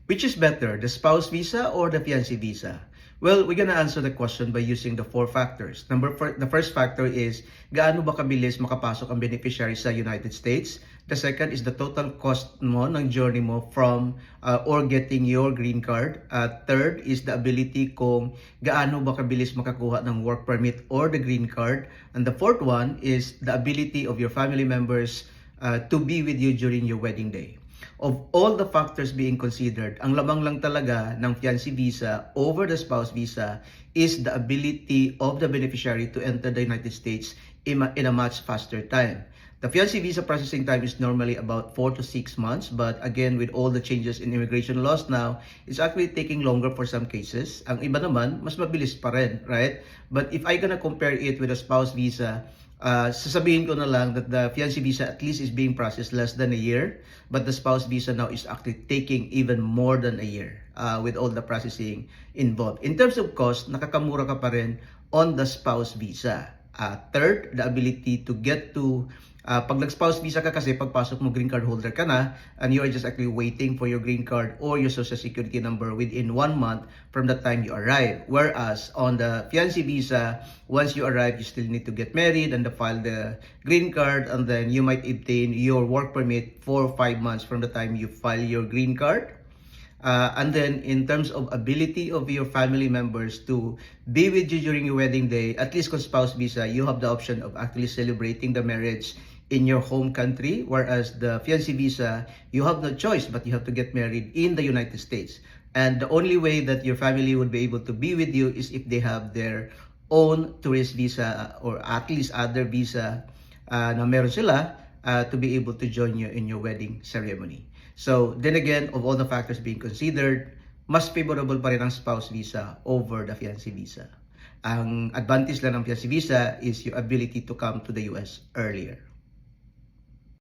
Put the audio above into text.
Which is better, the spouse visa or the fiancé visa? Well, we're gonna answer the question by using the four factors. The first factor is, gaano ba kabilis makapasok ang beneficiary sa United States? The second is the total cost mo ng journey mo from or getting your green card. Third is the ability kung gaano ba kabilis makakuha ng work permit or the green card. And the fourth one is the ability of your family members to be with you during your wedding day. Of all the factors being considered, ang lamang lang talaga ng fiancé visa over the spouse visa is the ability of the beneficiary to enter the United States in a much faster time. The fiancé visa processing time is normally about 4 to 6 months, but again, with all the changes in immigration laws now, it's actually taking longer for some cases. Ang iba naman, mas mabilis pa rin, right? But if I gonna compare it with a spouse visa, sasabihin ko na lang that the fiancé visa at least is being processed less than a year, but the spouse visa now is actually taking even more than a year with all the processing involved. In terms of cost, nakakamura ka pa rin on the spouse visa. Third, the ability to get to pag nag-spouse visa ka kasi pagpasok mo green card holder ka na and you are just actually waiting for your green card or your social security number within 1 month from the time you arrive. Whereas on the fiancé visa, once you arrive, you still need to get married and file the green card, and then you might obtain your work permit for 5 months from the time you file your green card. And then in terms of ability of your family members to be with you during your wedding day, at least kung spouse visa, you have the option of actually celebrating the marriage in your home country, whereas the fiancé visa, you have no choice but you have to get married in the United States. And the only way that your family would be able to be with you is if they have their own tourist visa or at least other visa na meron sila to be able to join you in your wedding ceremony. So then again, of all the factors being considered, mas favorable pa rin ang spouse visa over the fiancé visa. Ang advantage lang ng fiancé visa is your ability to come to the US earlier.